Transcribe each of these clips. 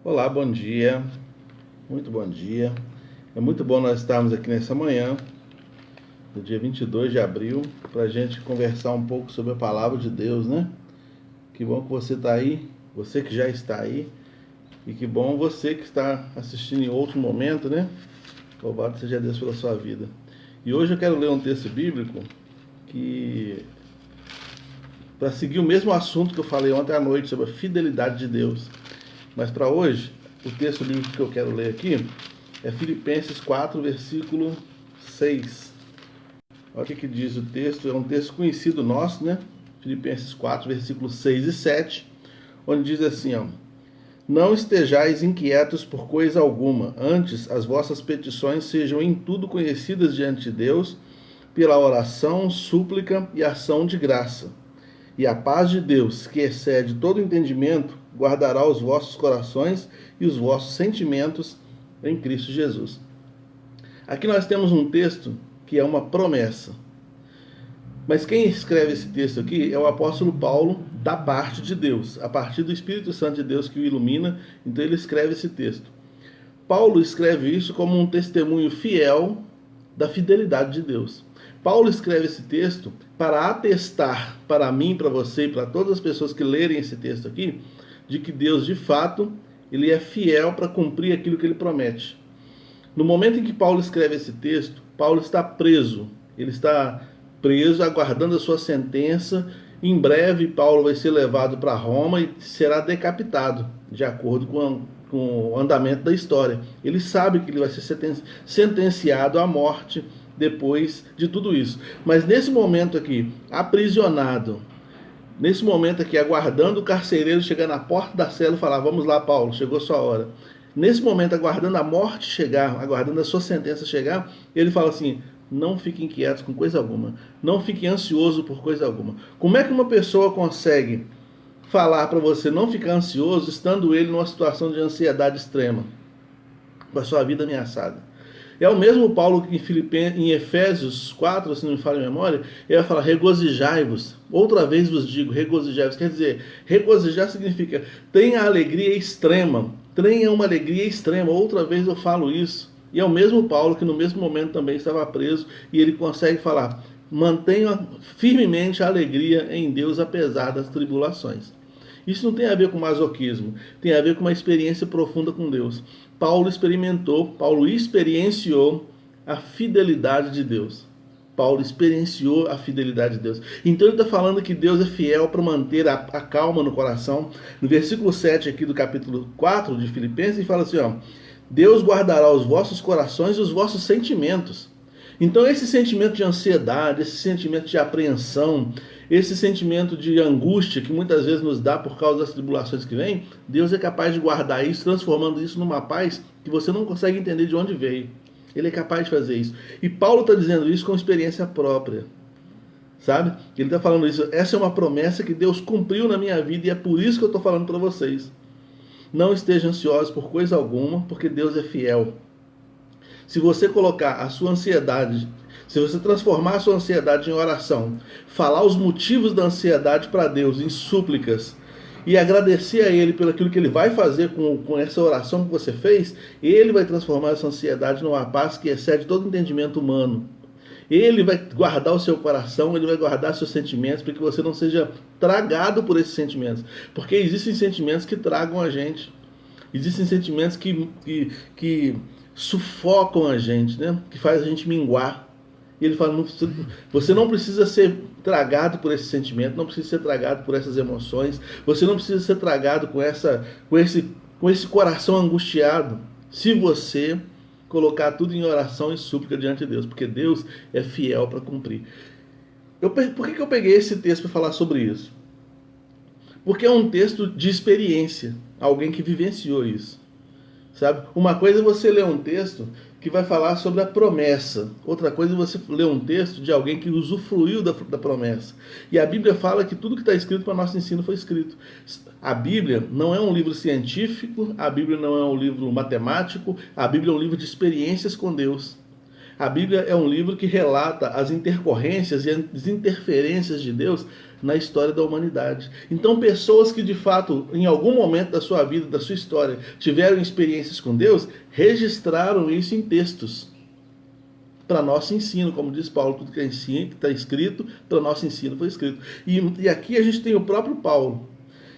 Olá, bom dia, muito bom dia. É muito bom nós estarmos aqui nessa manhã, no dia 22 de abril, para a gente conversar um pouco sobre a palavra de Deus, né? Que bom que você está aí, você que já está aí, e que bom você que está assistindo em outro momento, né? Louvado seja Deus pela sua vida. E hoje eu quero ler um texto bíblico que, para seguir o mesmo assunto que eu falei ontem à noite sobre a fidelidade de Deus. Mas para hoje, o texto bíblico que eu quero ler aqui é Filipenses 4, versículo 6. Olha o que diz o texto, é um texto conhecido nosso, né? Filipenses 4, versículos 6 e 7, onde diz assim, ó: Não estejais inquietos por coisa alguma, antes as vossas petições sejam em tudo conhecidas diante de Deus, pela oração, súplica e ação de graça. E a paz de Deus, que excede todo entendimento, guardará os vossos corações e os vossos sentimentos em Cristo Jesus. Aqui nós temos um texto que é uma promessa. Mas quem escreve esse texto aqui é o apóstolo Paulo, da parte de Deus, a partir do Espírito Santo de Deus que o ilumina, então ele escreve esse texto. Paulo escreve isso como um testemunho fiel da fidelidade de Deus. Paulo escreve esse texto para atestar para mim, para você e para todas as pessoas que lerem esse texto aqui, de que Deus, de fato, ele é fiel para cumprir aquilo que ele promete. No momento em que Paulo escreve esse texto, Paulo está preso. Ele está preso, aguardando a sua sentença. Em breve, Paulo vai ser levado para Roma e será decapitado, de acordo com o andamento da história. Ele sabe que ele vai ser sentenciado à morte depois de tudo isso. Mas nesse momento aqui, aprisionado, nesse momento aqui, aguardando o carcereiro chegar na porta da cela e falar: vamos lá, Paulo, chegou sua hora. Nesse momento, aguardando a morte chegar, aguardando a sua sentença chegar, ele fala assim: não fique inquieto com coisa alguma, não fique ansioso por coisa alguma. Como é que uma pessoa consegue falar para você não ficar ansioso, estando ele numa situação de ansiedade extrema, com a sua vida ameaçada? É o mesmo Paulo que em Efésios 4, se não me falha a memória, ele vai falar: regozijai-vos. Outra vez vos digo, regozijai-vos. Quer dizer, regozijar significa tenha alegria extrema. Tenha uma alegria extrema. Outra vez eu falo isso. E é o mesmo Paulo que no mesmo momento também estava preso, e ele consegue falar: mantenha firmemente a alegria em Deus apesar das tribulações. Isso não tem a ver com masoquismo, tem a ver com uma experiência profunda com Deus. Paulo experienciou a fidelidade de Deus. Paulo experienciou a fidelidade de Deus. Então ele está falando que Deus é fiel para manter a calma no coração. No versículo 7 aqui do capítulo 4 de Filipenses, ele fala assim, ó: Deus guardará os vossos corações e os vossos sentimentos. Então esse sentimento de ansiedade, esse sentimento de apreensão, esse sentimento de angústia que muitas vezes nos dá por causa das tribulações que vêm, Deus é capaz de guardar isso, transformando isso numa paz que você não consegue entender de onde veio. Ele é capaz de fazer isso. E Paulo está dizendo isso com experiência própria. Sabe? Ele está falando isso. Essa é uma promessa que Deus cumpriu na minha vida e é por isso que eu estou falando para vocês. Não estejam ansiosos por coisa alguma, porque Deus é fiel. Se você colocar a sua ansiedade, se você transformar a sua ansiedade em oração, falar os motivos da ansiedade para Deus em súplicas e agradecer a Ele pelo aquilo que Ele vai fazer com essa oração que você fez, Ele vai transformar essa ansiedade numa paz que excede todo entendimento humano. Ele vai guardar o seu coração, Ele vai guardar seus sentimentos, para que você não seja tragado por esses sentimentos. Porque existem sentimentos que tragam a gente. Existem sentimentos que sufocam a gente, né? Que faz a gente minguar. E ele fala: você não precisa ser tragado por esse sentimento, não precisa ser tragado por essas emoções, você não precisa ser tragado com esse coração angustiado, se você colocar tudo em oração e súplica diante de Deus, porque Deus é fiel para cumprir. Por que eu peguei esse texto para falar sobre isso? Porque é um texto de experiência, alguém que vivenciou isso. Sabe? Uma coisa é você ler um texto que vai falar sobre a promessa. Outra coisa é você ler um texto de alguém que usufruiu da promessa. E a Bíblia fala que tudo que está escrito para nosso ensino foi escrito. A Bíblia não é um livro científico, a Bíblia não é um livro matemático, a Bíblia é um livro de experiências com Deus. A Bíblia é um livro que relata as intercorrências e as interferências de Deus na história da humanidade. Então, pessoas que de fato, em algum momento da sua vida, da sua história, tiveram experiências com Deus, registraram isso em textos para nosso ensino, como diz Paulo, tudo que está escrito, para nosso ensino foi escrito. E aqui a gente tem o próprio Paulo,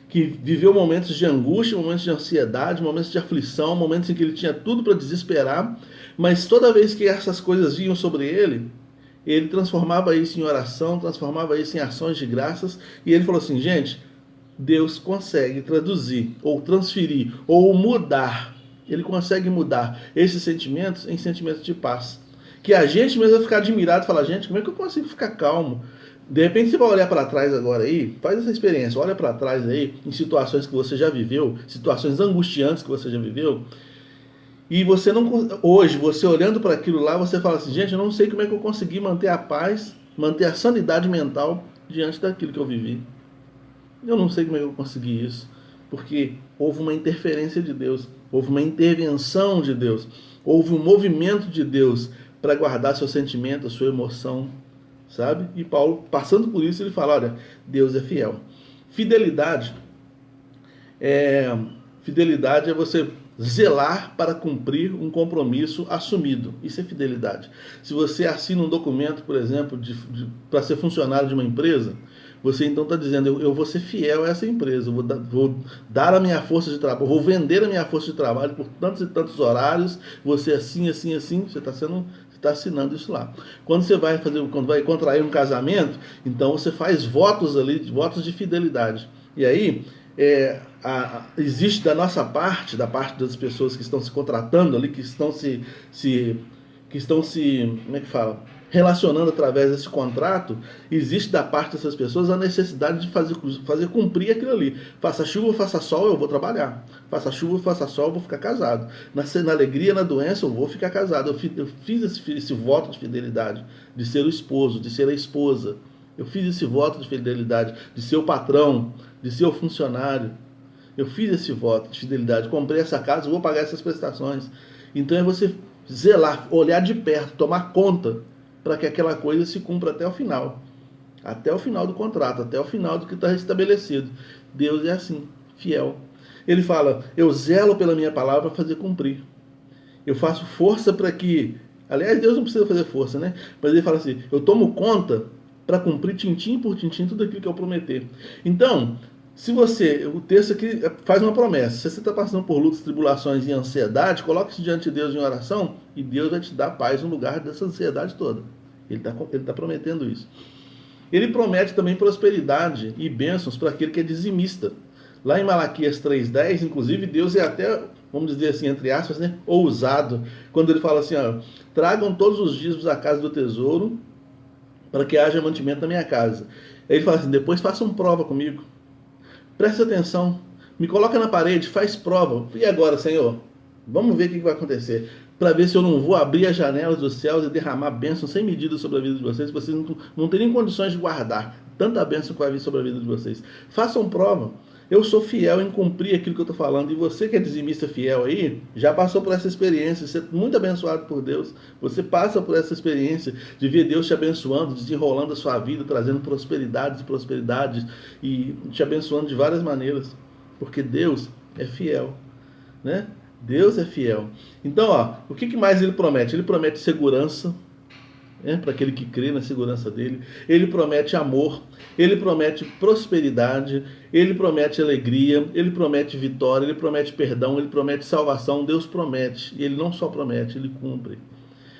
que viveu momentos de angústia, momentos de ansiedade, momentos de aflição, momentos em que ele tinha tudo para desesperar, mas toda vez que essas coisas vinham sobre ele transformava isso em oração, transformava isso em ações de graças, e ele falou assim, gente, Deus consegue traduzir, ou transferir, ou mudar, ele consegue mudar esses sentimentos em sentimentos de paz. Que a gente mesmo vai ficar admirado e falar, gente, como é que eu consigo ficar calmo? De repente você vai olhar para trás agora aí, faz essa experiência, olha para trás aí, em situações que você já viveu, situações angustiantes que você já viveu, e você não, hoje, você olhando para aquilo lá, você fala assim, gente, eu não sei como é que eu consegui manter a paz, manter a sanidade mental diante daquilo que eu vivi. Eu não sei como é que eu consegui isso, porque houve uma interferência de Deus, houve uma intervenção de Deus, houve um movimento de Deus para guardar seu sentimento, a sua emoção, sabe? E Paulo, passando por isso, ele fala, olha, Deus é fiel. Fidelidade é você zelar para cumprir um compromisso assumido. Isso é fidelidade. Se você assina um documento, por exemplo, para ser funcionário de uma empresa, você então está dizendo, eu vou ser fiel a essa empresa, eu vou dar a minha força de trabalho, vou vender a minha força de trabalho por tantos e tantos horários, você assim, assim, assim, você está assinando isso lá. Quando vai contrair um casamento, então você faz votos ali, votos de fidelidade. E aí, existe da nossa parte, da parte das pessoas que estão se contratando ali, que estão se como é que fala? Relacionando através desse contrato, existe da parte dessas pessoas a necessidade de fazer cumprir aquilo ali. Faça chuva, faça sol, eu vou trabalhar. Faça chuva, faça sol, eu vou ficar casado. Na alegria, na doença, eu vou ficar casado. Eu fiz esse voto de fidelidade, de ser o esposo, de ser a esposa. Eu fiz esse voto de fidelidade, de ser o patrão, de ser o funcionário. Eu fiz esse voto de fidelidade. Comprei essa casa, vou pagar essas prestações. Então é você zelar, olhar de perto, tomar conta para que aquela coisa se cumpra até o final do contrato, até o final do que está estabelecido. Deus é assim, fiel. Ele fala, eu zelo pela minha palavra para fazer cumprir. Eu faço força para que, aliás, Deus não precisa fazer força, né? Mas ele fala assim, eu tomo conta para cumprir tintim por tintim tudo aquilo que eu prometer. Então, o texto aqui faz uma promessa. Se você está passando por lutas, tribulações e ansiedade, coloque-se diante de Deus em oração e Deus vai te dar paz no lugar dessa ansiedade toda. Ele tá prometendo isso. Ele promete também prosperidade e bênçãos para aquele que é dizimista. Lá em Malaquias 3,10, inclusive, Deus é até, vamos dizer assim, entre aspas, né, ousado, quando ele fala assim, ó, tragam todos os dízimos à casa do tesouro para que haja mantimento na minha casa. Aí ele fala assim, depois façam prova comigo. Presta atenção, me coloca na parede, faz prova. E agora, Senhor? Vamos ver o que vai acontecer. Para ver se eu não vou abrir as janelas dos céus e derramar bênçãos sem medida sobre a vida de vocês. Vocês não teriam condições de guardar tanta bênção que vai vir sobre a vida de vocês. Façam prova. Eu sou fiel em cumprir aquilo que eu estou falando. E você que é dizimista fiel aí, já passou por essa experiência. Você é muito abençoado por Deus. Você passa por essa experiência de ver Deus te abençoando, desenrolando a sua vida, trazendo prosperidades e prosperidades e te abençoando de várias maneiras. Porque Deus é fiel, né? Deus é fiel. Então, ó, o que mais ele promete? Ele promete segurança, para aquele que crê na segurança dele. Ele promete amor, ele promete prosperidade, ele promete alegria, ele promete vitória, ele promete perdão, ele promete salvação. Deus promete, e ele não só promete, ele cumpre.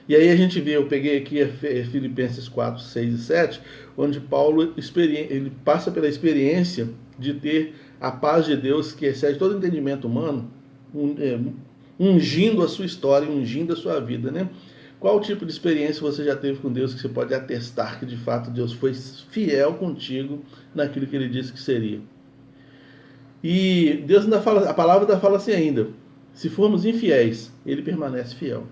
E aí a gente vê, eu peguei aqui Filipenses 4, 6 e 7, onde Paulo ele passa pela experiência de ter a paz de Deus, que excede todo entendimento humano, ungindo a sua história, ungindo a sua vida, né? Qual tipo de experiência você já teve com Deus que você pode atestar que de fato Deus foi fiel contigo naquilo que ele disse que seria? E Deus ainda fala, a palavra ainda fala assim ainda, se formos infiéis, ele permanece fiel.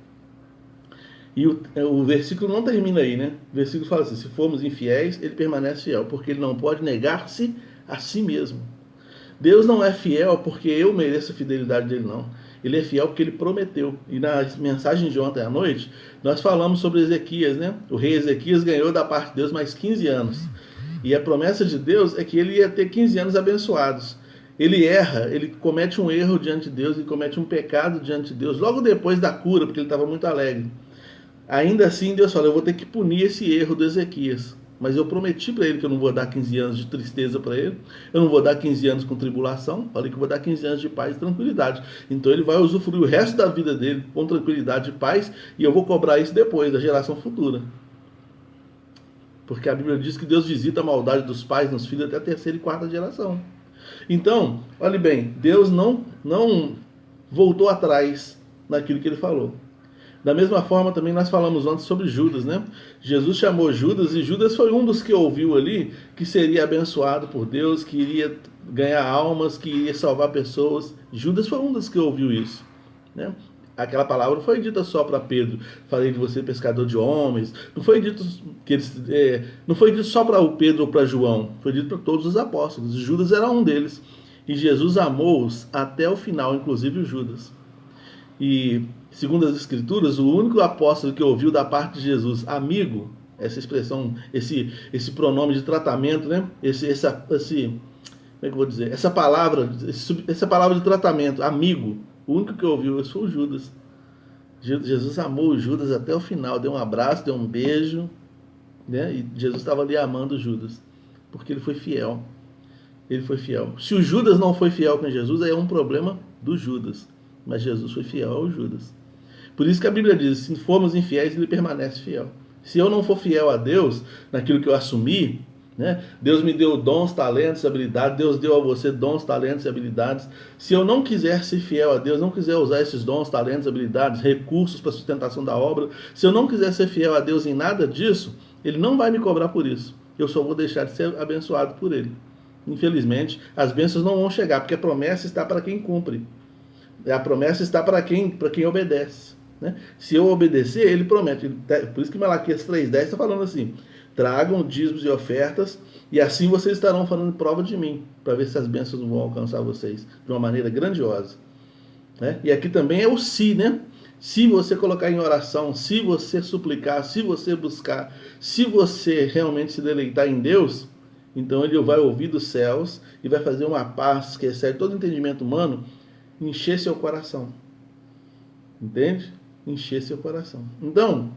E o versículo não termina aí, né? O versículo fala assim, se formos infiéis, ele permanece fiel, porque ele não pode negar-se a si mesmo. Deus não é fiel porque eu mereço a fidelidade dele, não. Ele é fiel porque ele prometeu. E na mensagem de ontem à noite, nós falamos sobre Ezequias, né? O rei Ezequias ganhou da parte de Deus mais 15 anos. E a promessa de Deus é que ele ia ter 15 anos abençoados. Ele erra, ele comete um erro diante de Deus, ele comete um pecado diante de Deus, logo depois da cura, porque ele estava muito alegre. Ainda assim, Deus fala, eu vou ter que punir esse erro do Ezequias. Mas eu prometi para ele que eu não vou dar 15 anos de tristeza para ele, eu não vou dar 15 anos com tribulação, falei que eu vou dar 15 anos de paz e tranquilidade. Então ele vai usufruir o resto da vida dele com tranquilidade e paz, e eu vou cobrar isso depois, da geração futura. Porque a Bíblia diz que Deus visita a maldade dos pais nos filhos até a terceira e quarta geração. Então, olhe bem, Deus não voltou atrás naquilo que ele falou. Da mesma forma, também nós falamos ontem sobre Judas, né? Jesus chamou Judas e Judas foi um dos que ouviu ali que seria abençoado por Deus, que iria ganhar almas, que iria salvar pessoas. Judas foi um dos que ouviu isso, né? Aquela palavra não foi dita só para Pedro, falei de você pescador de homens, não foi dito que não foi dito só para o Pedro ou para João, foi dito para todos os apóstolos. Judas era um deles e Jesus amou-os até o final, inclusive o Judas. E segundo as Escrituras, o único apóstolo que ouviu da parte de Jesus, amigo, essa expressão, esse pronome de tratamento, né? Como é que eu vou dizer? Essa palavra de tratamento, amigo, o único que ouviu isso foi o Judas. Jesus amou o Judas até o final, deu um abraço, deu um beijo, né? E Jesus estava ali amando o Judas, porque ele foi fiel. Ele foi fiel. Se o Judas não foi fiel com Jesus, aí é um problema do Judas. Mas Jesus foi fiel ao Judas. Por isso que a Bíblia diz, se formos infiéis, ele permanece fiel. Se eu não for fiel a Deus, naquilo que eu assumi, né? Deus me deu dons, talentos, habilidades, Deus deu a você dons, talentos e habilidades. Se eu não quiser ser fiel a Deus, não quiser usar esses dons, talentos, habilidades, recursos para a sustentação da obra, se eu não quiser ser fiel a Deus em nada disso, ele não vai me cobrar por isso. Eu só vou deixar de ser abençoado por ele. Infelizmente, as bênçãos não vão chegar, porque a promessa está para quem cumpre. A promessa está para quem obedece, né? Se eu obedecer, ele promete. Por isso que Malaquias 3,10 está falando assim: tragam dízimos e ofertas, e assim vocês estarão fazendo prova de mim, para ver se as bênçãos não vão alcançar vocês de uma maneira grandiosa, né? E aqui também é o se, né? Se você colocar em oração, se você suplicar, se você buscar, se você realmente se deleitar em Deus, então ele vai ouvir dos céus e vai fazer uma paz que excede todo entendimento humano, encher seu coração. Entende? Encher seu coração. Então,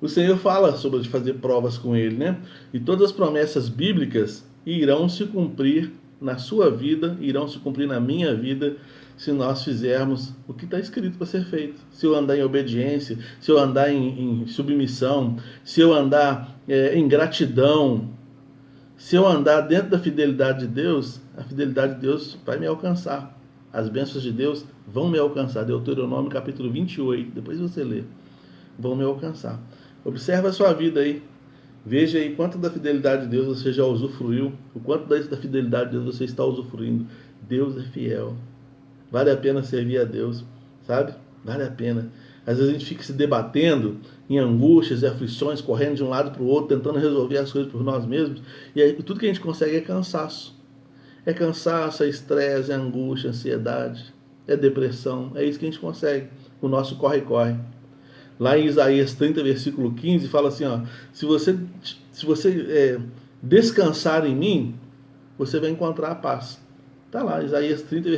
o Senhor fala sobre fazer provas com ele, né? E todas as promessas bíblicas irão se cumprir na sua vida, irão se cumprir na minha vida, se nós fizermos o que está escrito para ser feito. Se eu andar em obediência, se eu andar em submissão, se eu andar em gratidão, se eu andar dentro da fidelidade de Deus, a fidelidade de Deus vai me alcançar. As bênçãos de Deus vão me alcançar. Deuteronômio capítulo 28, depois você lê. Vão me alcançar. Observa a sua vida aí. Veja aí quanto da fidelidade de Deus você já usufruiu, o quanto da fidelidade de Deus você está usufruindo. Deus é fiel. Vale a pena servir a Deus, sabe? Vale a pena. Às vezes a gente fica se debatendo em angústias e aflições, correndo de um lado para o outro, tentando resolver as coisas por nós mesmos, e aí tudo que a gente consegue é cansaço. É cansaço, é estresse, é angústia, ansiedade, é depressão. É isso que a gente consegue. O nosso corre-corre. Lá em Isaías 30, versículo 15, fala assim, ó, se você descansar em mim, você vai encontrar a paz. Está lá, Isaías 30,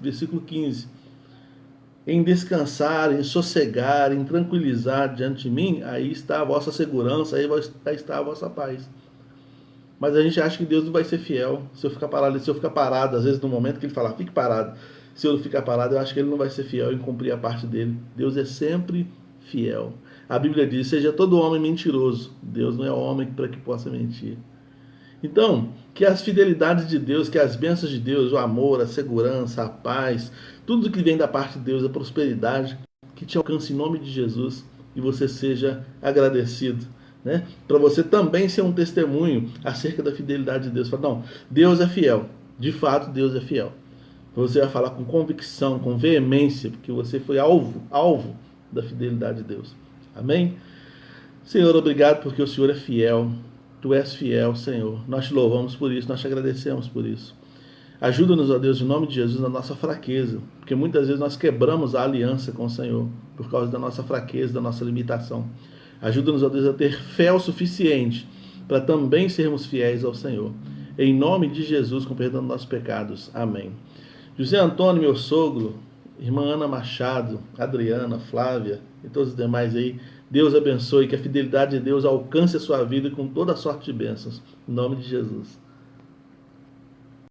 versículo 15. Em descansar, em sossegar, em tranquilizar diante de mim, aí está a vossa segurança, aí está a vossa paz. Mas a gente acha que Deus não vai ser fiel. Se eu ficar parado, às vezes no momento que ele fala, fique parado. Se eu ficar parado, eu acho que ele não vai ser fiel em cumprir a parte dele. Deus é sempre fiel. A Bíblia diz, seja todo homem mentiroso. Deus não é homem para que possa mentir. Então, que as fidelidades de Deus, que as bênçãos de Deus, o amor, a segurança, a paz, tudo que vem da parte de Deus, a prosperidade, que te alcance em nome de Jesus e você seja agradecido. Né? Para você também ser um testemunho acerca da fidelidade de Deus. Fala, não, Deus é fiel. De fato, Deus é fiel. Você vai falar com convicção, com veemência, porque você foi alvo da fidelidade de Deus. Amém? Senhor, obrigado porque o Senhor é fiel. Tu és fiel, Senhor. Nós te louvamos por isso, nós te agradecemos por isso. Ajuda-nos, ó Deus, em nome de Jesus, na nossa fraqueza, porque muitas vezes nós quebramos a aliança com o Senhor por causa da nossa fraqueza, da nossa limitação. Ajuda-nos, ó Deus, a ter fé o suficiente para também sermos fiéis ao Senhor. Em nome de Jesus, com perdão dos nossos pecados. Amém. José Antônio, meu sogro, irmã Ana Machado, Adriana, Flávia e todos os demais aí, Deus abençoe, que a fidelidade de Deus alcance a sua vida com toda a sorte de bênçãos. Em nome de Jesus.